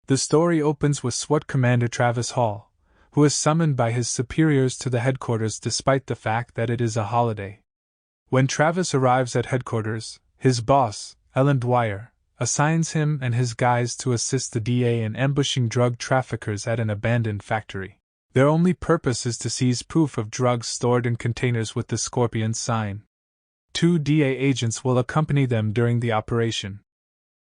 The story opens with SWAT Commander Travis Hall, who is summoned by his superiors to the headquarters despite the fact that it is a holiday. When Travis arrives at headquarters, his boss, Ellen Dwyer, assigns him and his guys to assist the DA in ambushing drug traffickers at an abandoned factory. Their only purpose is to seize proof of drugs stored in containers with the Scorpion sign. 2 DA agents will accompany them during the operation.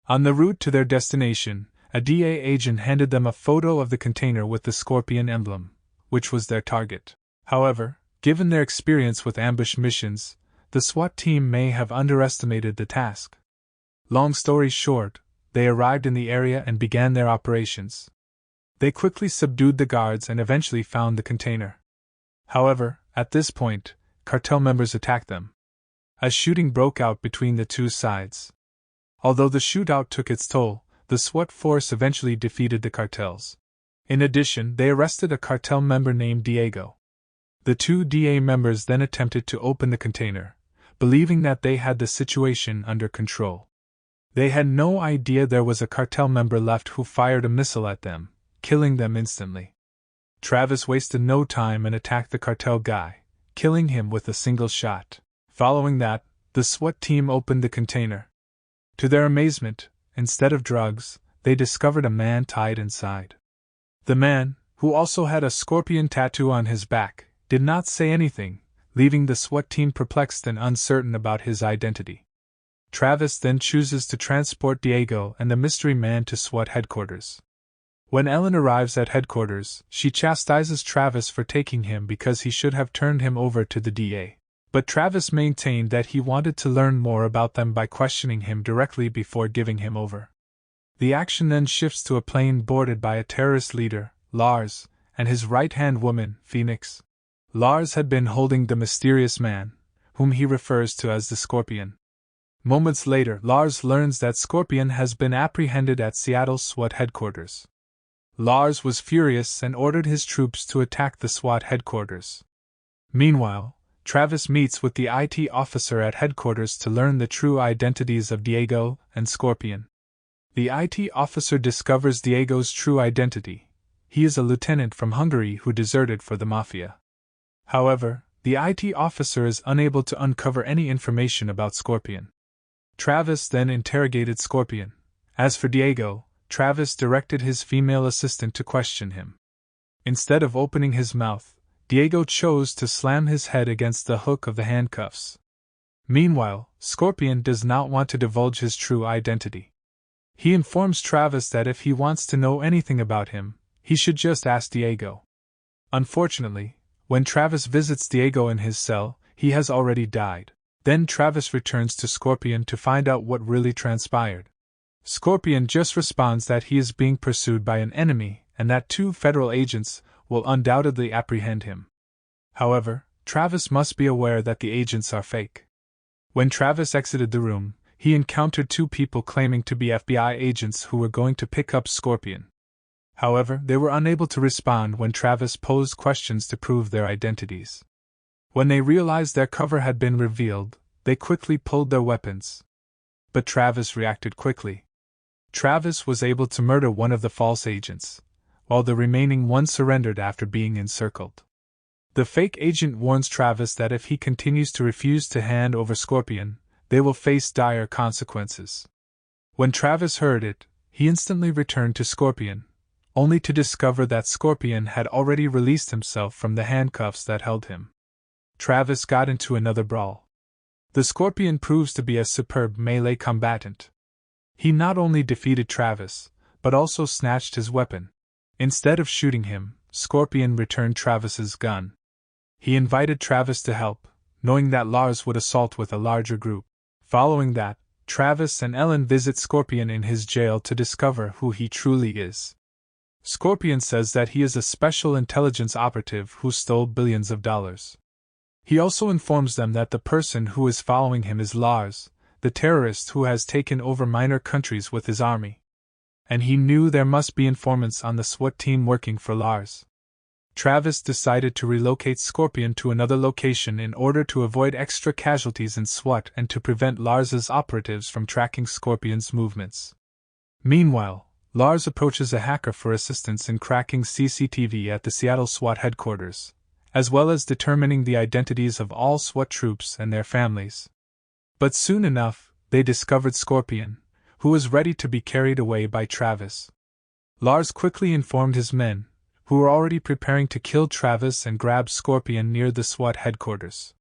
On the route to their destination, a DA agent handed them a photo of the container with the Scorpion emblem, which was their target. However, given their experience with ambush missions, the SWAT team may have underestimated the task. Long story short, they arrived in the area and began their operations. They quickly subdued the guards and eventually found the container. However, at this point, cartel members attacked them. A shooting broke out between the two sides. Although the shootout took its toll, the SWAT force eventually defeated the cartels. In addition, they arrested a cartel member named Diego. The 2 DA members then attempted to open the container, believing that they had the situation under control. They had no idea there was a cartel member left who fired a missile at them, killing them instantly. Travis wasted no time and attacked the cartel guy, killing him with a single shot. Following that, the SWAT team opened the container. To their amazement, instead of drugs, they discovered a man tied inside. The man, who also had a scorpion tattoo on his back, did not say anything, leaving the SWAT team perplexed and uncertain about his identity. Travis then chooses to transport Diego and the mystery man to SWAT headquarters. When Ellen arrives at headquarters, she chastises Travis for taking him because he should have turned him over to the DA. But Travis maintained that he wanted to learn more about them by questioning him directly before giving him over. The action then shifts to a plane boarded by a terrorist leader, Lars, and his right-hand woman, Phoenix. Lars had been holding the mysterious man, whom he refers to as the Scorpion. Moments later, Lars learns that Scorpion has been apprehended at Seattle SWAT headquarters. Lars was furious and ordered his troops to attack the SWAT headquarters. Meanwhile, Travis meets with the IT officer at headquarters to learn the true identities of Diego and Scorpion. The IT officer discovers Diego's true identity. He is a lieutenant from Hungary who deserted for the mafia. However, the IT officer is unable to uncover any information about Scorpion. Travis then interrogated Scorpion. As for Diego, Travis directed his female assistant to question him. Instead of opening his mouth, Diego chose to slam his head against the hook of the handcuffs. Meanwhile, Scorpion does not want to divulge his true identity. He informs Travis that if he wants to know anything about him, he should just ask Diego. Unfortunately, when Travis visits Diego in his cell, he has already died. Then Travis returns to Scorpion to find out what really transpired. Scorpion just responds that he is being pursued by an enemy and that 2 federal agents will undoubtedly apprehend him. However, Travis must be aware that the agents are fake. When Travis exited the room, he encountered 2 people claiming to be FBI agents who were going to pick up Scorpion. However, they were unable to respond when Travis posed questions to prove their identities. When they realized their cover had been revealed, they quickly pulled their weapons. But Travis reacted quickly. Travis was able to murder one of the false agents, while the remaining one surrendered after being encircled. The fake agent warns Travis that if he continues to refuse to hand over Scorpion, they will face dire consequences. When Travis heard it, he instantly returned to Scorpion, only to discover that Scorpion had already released himself from the handcuffs that held him. Travis got into another brawl. The Scorpion proves to be a superb melee combatant. He not only defeated Travis, but also snatched his weapon. Instead of shooting him, Scorpion returned Travis's gun. He invited Travis to help, knowing that Lars would assault with a larger group. Following that, Travis and Ellen visit Scorpion in his jail to discover who he truly is. Scorpion says that he is a special intelligence operative who stole billions of dollars. He also informs them that the person who is following him is Lars, the terrorist who has taken over minor countries with his army. And he knew there must be informants on the SWAT team working for Lars. Travis decided to relocate Scorpion to another location in order to avoid extra casualties in SWAT and to prevent Lars's operatives from tracking Scorpion's movements. Meanwhile, Lars approaches a hacker for assistance in cracking CCTV at the Seattle SWAT headquarters, as well as determining the identities of all SWAT troops and their families. But soon enough, they discovered Scorpion, who was ready to be carried away by Travis. Lars quickly informed his men, who were already preparing to kill Travis and grab Scorpion near the SWAT headquarters.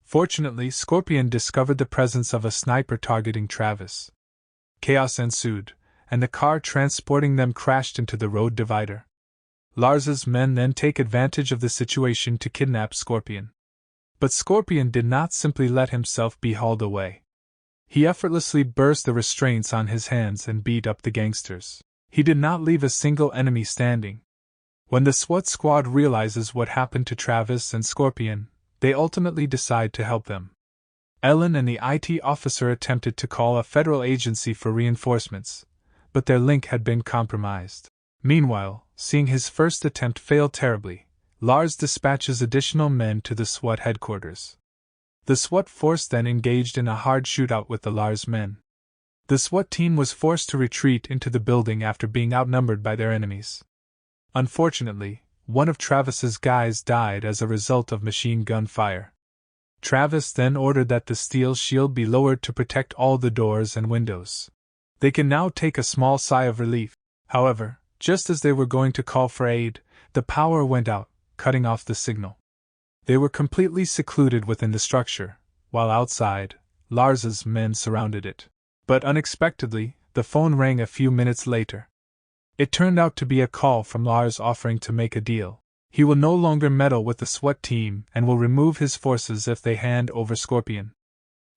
Fortunately, Scorpion discovered the presence of a sniper targeting Travis. Chaos ensued, and the car transporting them crashed into the road divider. Lars's men then take advantage of the situation to kidnap Scorpion. But Scorpion did not simply let himself be hauled away. He effortlessly burst the restraints on his hands and beat up the gangsters. He did not leave a single enemy standing. When the SWAT squad realizes what happened to Travis and Scorpion, they ultimately decide to help them. Ellen and the IT officer attempted to call a federal agency for reinforcements, but their link had been compromised. Meanwhile, seeing his first attempt fail terribly, Lars dispatches additional men to the SWAT headquarters. The SWAT force then engaged in a hard shootout with the Lars men. The SWAT team was forced to retreat into the building after being outnumbered by their enemies. Unfortunately, one of Travis's guys died as a result of machine gun fire. Travis then ordered that the steel shield be lowered to protect all the doors and windows. They can now take a small sigh of relief. However, just as they were going to call for aid, the power went out, cutting off the signal. They were completely secluded within the structure, while outside, Lars's men surrounded it. But unexpectedly, the phone rang a few minutes later. It turned out to be a call from Lars offering to make a deal. He will no longer meddle with the SWAT team and will remove his forces if they hand over Scorpion.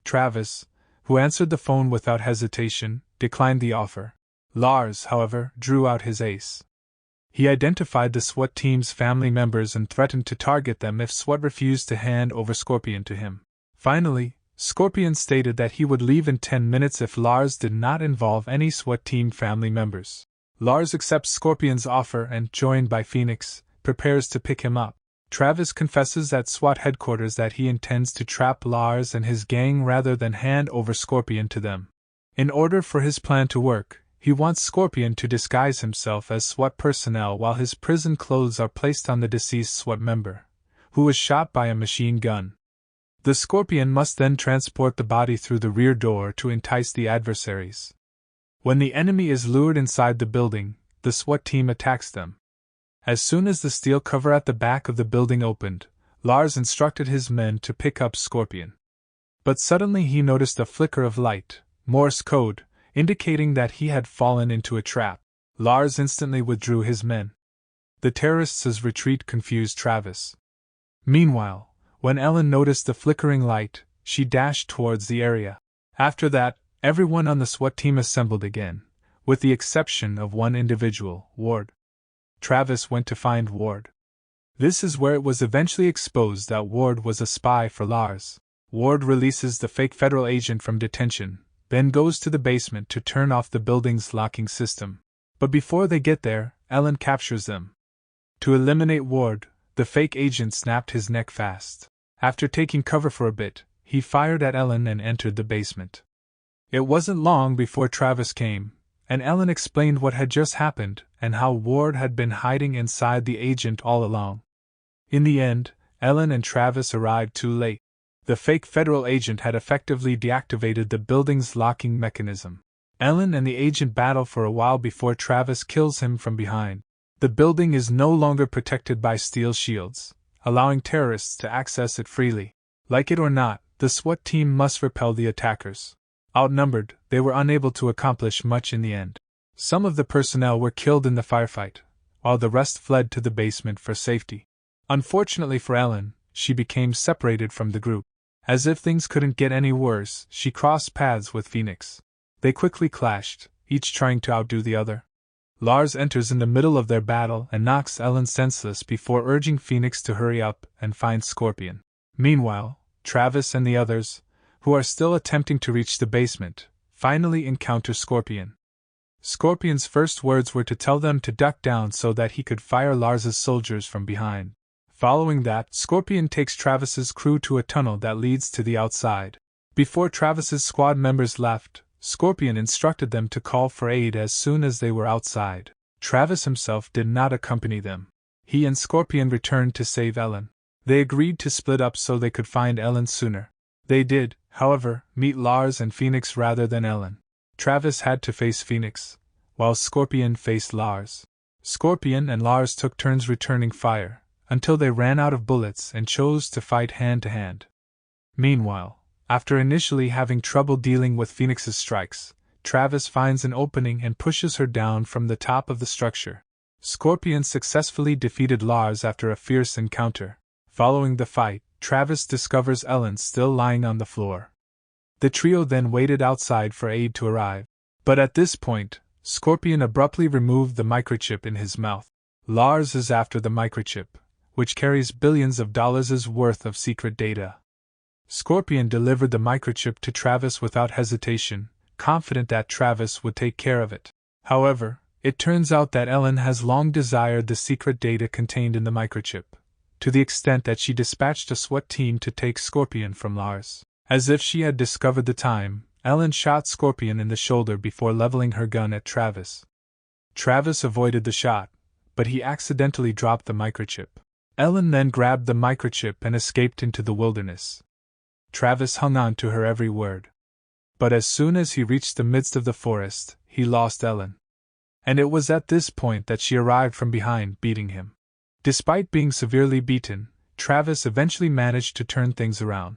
Travis, who answered the phone without hesitation, declined the offer. Lars, however, drew out his ace. He identified the SWAT team's family members and threatened to target them if SWAT refused to hand over Scorpion to him. Finally, Scorpion stated that he would leave in 10 minutes if Lars did not involve any SWAT team family members. Lars accepts Scorpion's offer and, joined by Phoenix, prepares to pick him up. Travis confesses at SWAT headquarters that he intends to trap Lars and his gang rather than hand over Scorpion to them. In order for his plan to work, he wants Scorpion to disguise himself as SWAT personnel while his prison clothes are placed on the deceased SWAT member, who was shot by a machine gun. The Scorpion must then transport the body through the rear door to entice the adversaries. When the enemy is lured inside the building, the SWAT team attacks them. As soon as the steel cover at the back of the building opened, Lars instructed his men to pick up Scorpion. But suddenly he noticed a flicker of light, Morse code, indicating that he had fallen into a trap. Lars instantly withdrew his men. The terrorists' retreat confused Travis. Meanwhile, when Ellen noticed the flickering light, she dashed towards the area. After that, everyone on the SWAT team assembled again, with the exception of one individual, Ward. Travis went to find Ward. This is where it was eventually exposed that Ward was a spy for Lars. Ward releases the fake federal agent from detention, then goes to the basement to turn off the building's locking system. But before they get there, Ellen captures them. To eliminate Ward, the fake agent snapped his neck fast. After taking cover for a bit, he fired at Ellen and entered the basement. It wasn't long before Travis came, and Ellen explained what had just happened and how Ward had been hiding inside the agent all along. In the end, Ellen and Travis arrived too late. The fake federal agent had effectively deactivated the building's locking mechanism. Ellen and the agent battle for a while before Travis kills him from behind. The building is no longer protected by steel shields, allowing terrorists to access it freely. Like it or not, the SWAT team must repel the attackers. Outnumbered, they were unable to accomplish much in the end. Some of the personnel were killed in the firefight, while the rest fled to the basement for safety. Unfortunately for Ellen, she became separated from the group. As if things couldn't get any worse, she crossed paths with Phoenix. They quickly clashed, each trying to outdo the other. Lars enters in the middle of their battle and knocks Ellen senseless before urging Phoenix to hurry up and find Scorpion. Meanwhile, Travis and the others, who are still attempting to reach the basement, finally encounter Scorpion. Scorpion's first words were to tell them to duck down so that he could fire Lars's soldiers from behind. Following that, Scorpion takes Travis's crew to a tunnel that leads to the outside. Before Travis's squad members left, Scorpion instructed them to call for aid as soon as they were outside. Travis himself did not accompany them. He and Scorpion returned to save Ellen. They agreed to split up so they could find Ellen sooner. They did, however, meet Lars and Phoenix rather than Ellen. Travis had to face Phoenix, while Scorpion faced Lars. Scorpion and Lars took turns returning fire, until they ran out of bullets and chose to fight hand to hand. Meanwhile, after initially having trouble dealing with Phoenix's strikes, Travis finds an opening and pushes her down from the top of the structure. Scorpion successfully defeated Lars after a fierce encounter. Following the fight, Travis discovers Ellen still lying on the floor. The trio then waited outside for aid to arrive. But at this point, Scorpion abruptly removed the microchip in his mouth. Lars is after the microchip, which carries billions of dollars' worth of secret data. Scorpion delivered the microchip to Travis without hesitation, confident that Travis would take care of it. However, it turns out that Ellen has long desired the secret data contained in the microchip, to the extent that she dispatched a SWAT team to take Scorpion from Lars. As if she had discovered the time, Ellen shot Scorpion in the shoulder before leveling her gun at Travis. Travis avoided the shot, but he accidentally dropped the microchip. Ellen then grabbed the microchip and escaped into the wilderness. Travis hung on to her every word. But as soon as he reached the midst of the forest, he lost Ellen. And it was at this point that she arrived from behind, beating him. Despite being severely beaten, Travis eventually managed to turn things around.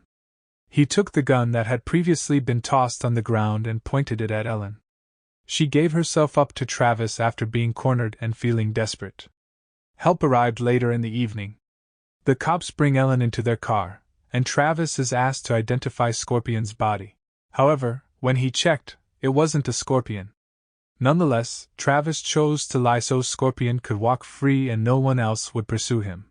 He took the gun that had previously been tossed on the ground and pointed it at Ellen. She gave herself up to Travis after being cornered and feeling desperate. Help arrived later in the evening. The cops bring Ellen into their car, and Travis is asked to identify Scorpion's body. However, when he checked, it wasn't a scorpion. Nonetheless, Travis chose to lie so Scorpion could walk free and no one else would pursue him.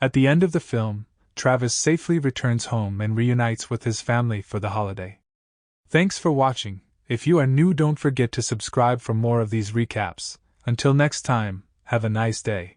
At the end of the film, Travis safely returns home and reunites with his family for the holiday. Thanks for watching. If you are new, don't forget to subscribe for more of these recaps. Until next time, have a nice day.